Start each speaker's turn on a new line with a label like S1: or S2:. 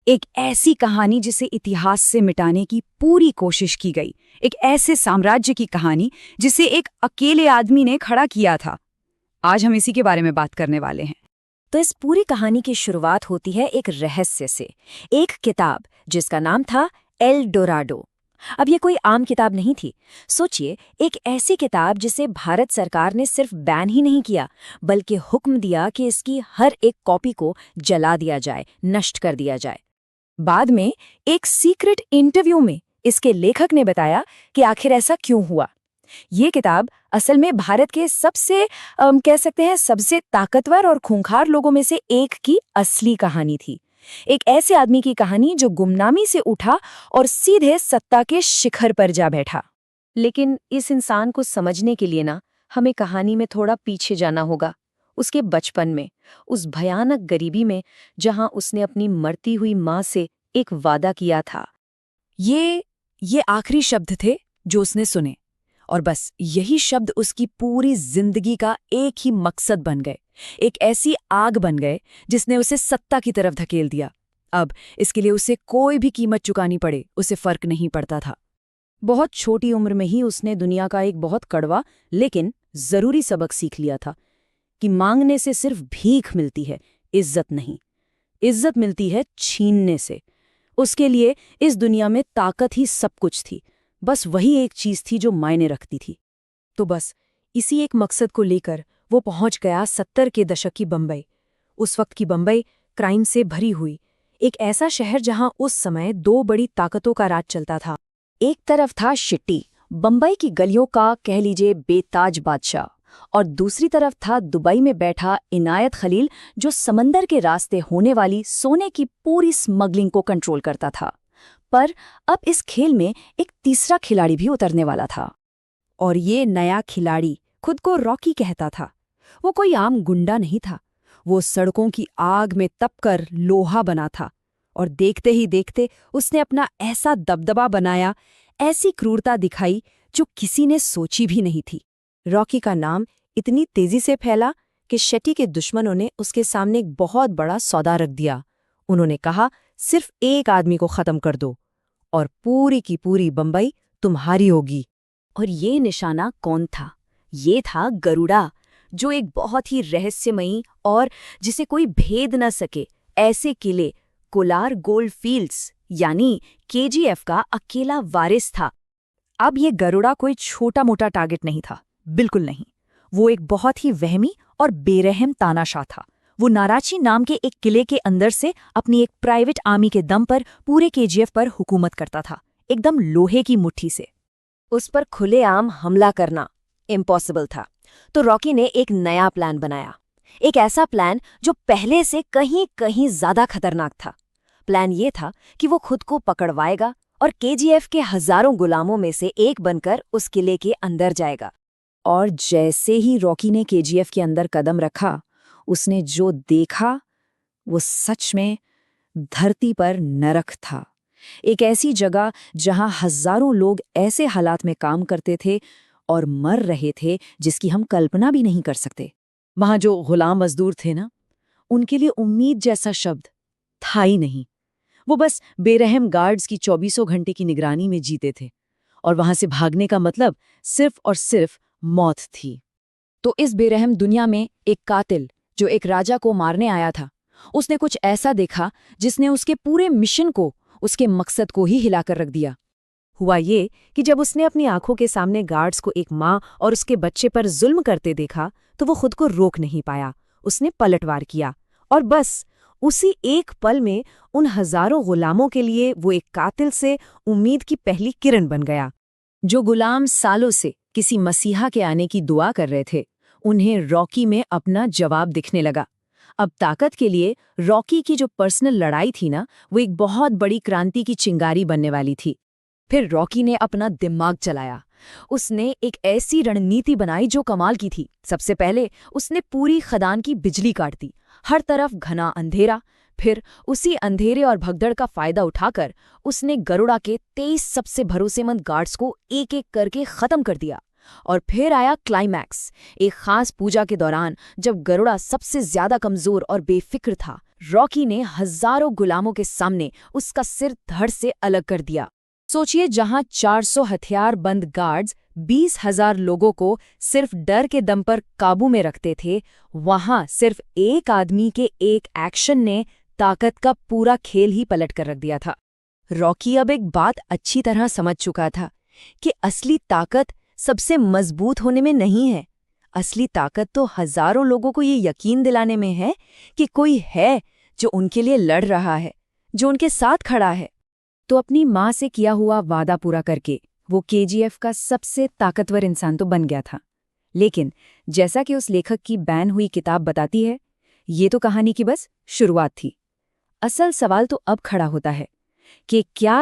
S1: एक ऐसी कहानी जिसे इतिहास से मिटाने की पूरी कोशिश की गई। एक ऐसे साम्राज्य की कहानी जिसे एक अकेले आदमी ने खड़ा किया था। आज हम इसी के बारे में बात करने वाले हैं।
S2: तो इस पूरी कहानी की शुरुआत होती है एक रहस्य से, एक किताब जिसका नाम था एल डोराडो। अब ये कोई आम किताब नहीं थी। सोचिए, एक ऐसी किताब जिसे भारत सरकार ने सिर्फ बैन ही नहीं किया, बल्कि हुक्म दिया कि इसकी हर एक कॉपी को जला दिया जाए, नष्ट कर दिया जाए। बाद में एक सीक्रेट इंटरव्यू में इसके लेखक ने बताया कि आखिर ऐसा क्यों हुआ। ये किताब असल में भारत के सबसे कह सकते हैं सबसे ताकतवर और खूंखार लोगों में से एक की असली कहानी थी। एक ऐसे आदमी की कहानी जो गुमनामी से उठा और सीधे सत्ता के शिखर पर जा बैठा। लेकिन इस इंसान को समझने के लिए ना हमें कहानी में थोड़ा पीछे जाना होगा, उसके बचपन में, उस भयानक गरीबी में जहां उसने अपनी मरती हुई मां से एक वादा किया था।
S1: ये आखिरी शब्द थे जो उसने सुने, और बस यही शब्द उसकी पूरी जिंदगी का एक ही मकसद बन गए। एक ऐसी आग बन गए जिसने उसे सत्ता की तरफ धकेल दिया। अब इसके लिए उसे कोई भी कीमत चुकानी पड़े, उसे फर्क नहीं पड़ता था। बहुत छोटी उम्र में ही उसने दुनिया का एक बहुत कड़वा लेकिन जरूरी सबक सीख लिया था कि मांगने से सिर्फ भीख मिलती है, इज्जत नहीं। इज्जत मिलती है छीनने से। उसके लिए इस दुनिया में ताकत ही सब कुछ थी। बस वही एक चीज थी जो मायने रखती थी। तो बस इसी एक मकसद को लेकर वो पहुंच गया 70 के दशक की बंबई। उस वक्त की बंबई क्राइम से भरी हुई, एक ऐसा शहर जहां उस समय दो बड़ी ताकतों का राज चलता था। एक तरफ था शिट्टी, बंबई की गलियों का कह लीजिए बेताज बादशाह, और दूसरी तरफ था दुबई में बैठा इनायत खलील, जो समंदर के रास्ते होने वाली सोने की पूरी स्मगलिंग को कंट्रोल करता था। पर अब इस खेल में एक तीसरा खिलाड़ी भी उतरने वाला था, और ये नया खिलाड़ी खुद को रॉकी कहता था। वो कोई आम गुंडा नहीं था। वो सड़कों की आग में तपकर लोहा बना था, और देखते ही देखते उसने अपना ऐसा दबदबा बनाया, ऐसी क्रूरता दिखाई जो किसी ने सोची भी नहीं थी। रॉकी का नाम इतनी तेजी से फैला कि शेट्टी के दुश्मनों ने उसके सामने एक बहुत बड़ा सौदा रख दिया। उन्होंने कहा, सिर्फ एक आदमी को खत्म कर दो और पूरी की पूरी बंबई तुम्हारी होगी। और ये निशाना कौन था? ये था गरुड़ा, जो एक बहुत ही रहस्यमयी और जिसे कोई भेद न सके ऐसे किले कोलार गोल्ड फील्ड्स यानी केजीएफ का अकेला वारिस था। अब ये गरुड़ा कोई छोटा मोटा टारगेट नहीं था, बिल्कुल नहीं। वो एक बहुत ही वहमी और बेरहम तानाशाह था। वो नाराची नाम के एक किले के अंदर से अपनी एक प्राइवेट आर्मी के दम पर पूरे केजीएफ पर हुकूमत करता था, एकदम लोहे की मुट्ठी से। उस पर खुलेआम हमला करना इम्पॉसिबल था। तो रॉकी ने एक नया प्लान बनाया, एक ऐसा प्लान जो पहले से कहीं कहीं ज्यादा खतरनाक था। प्लान ये था कि वो खुद को पकड़वाएगा और केजीएफ के हजारों गुलामों में से एक बनकर उस किले के अंदर जाएगा। और जैसे ही रॉकी ने केजीएफ के अंदर कदम रखा, उसने जो देखा वो सच में धरती पर नरक था। एक ऐसी जगह जहां हजारों लोग ऐसे हालात में काम करते थे और मर रहे थे जिसकी हम कल्पना भी नहीं कर सकते। वहां जो गुलाम मजदूर थे ना, उनके लिए उम्मीद जैसा शब्द था ही नहीं। वो बस बेरहम गार्ड्स की 24 घंटे की निगरानी में जीते थे, और वहां से भागने का मतलब सिर्फ और सिर्फ मौत थी। तो इस बेरहम दुनिया में एक कातिल जो एक राजा को मारने आया था, उसने कुछ ऐसा देखा जिसने उसके पूरे मिशन को, उसके मकसद को ही हिलाकर रख दिया। हुआ ये कि जब उसने अपनी आंखों के सामने गार्ड्स को एक माँ और उसके बच्चे पर जुल्म करते देखा, तो वो खुद को रोक नहीं पाया। उसने पलटवार किया, और बस उसी एक पल में उन हजारों गुलामों के लिए वो एक कातिल से उम्मीद की पहली किरण बन गया। जो गुलाम सालों से किसी मसीहा के आने की दुआ कर रहे थे, उन्हें रॉकी में अपना जवाब दिखने लगा। अब ताकत के लिए रॉकी की जो पर्सनल लड़ाई थी ना, वो एक बहुत बड़ी क्रांति की चिंगारी बनने वाली थी। फिर रॉकी ने अपना दिमाग चलाया। उसने एक ऐसी रणनीति बनाई जो कमाल की थी। सबसे पहले उसने पूरी खदान की बिजली काट दी, हर तरफ घना अंधेरा। फिर उसी अंधेरे और भगदड़ का फायदा उठाकर उसने गरुड़ा के 23 सबसे भरोसेमंद गार्ड्स को एक एक करके खत्म कर दिया। और फिर आया क्लाइमैक्स, एक खास पूजा के दौरान जब गरुड़ा सबसे ज्यादा कमजोर और बेफिक्र था, रॉकी ने हजारों गुलामों के सामने उसका सिर धड़ से अलग कर दिया। सोचिए, जहां 400 हथियारबंद गार्ड्स 20,000 लोगों को सिर्फ डर के दम पर काबू में रखते थे, वहां सिर्फ एक आदमी के एक एक्शन ने ताकत का पूरा खेल ही पलट कर रख दिया था। रॉकी अब एक बात अच्छी तरह समझ चुका था कि असली ताकत सबसे मजबूत होने में नहीं है। असली ताकत तो हजारों लोगों को ये यकीन दिलाने में है कि कोई है जो उनके लिए लड़ रहा है, जो उनके साथ खड़ा है। तो अपनी माँ से किया हुआ वादा पूरा करके वो केजीएफ का सबसे ताकतवर इंसान तो बन गया था। लेकिन जैसा कि उस लेखक की बैन हुई किताब बताती है, ये तो कहानी की बस शुरुआत थी। असल सवाल तो अब खड़ा होता है कि क्या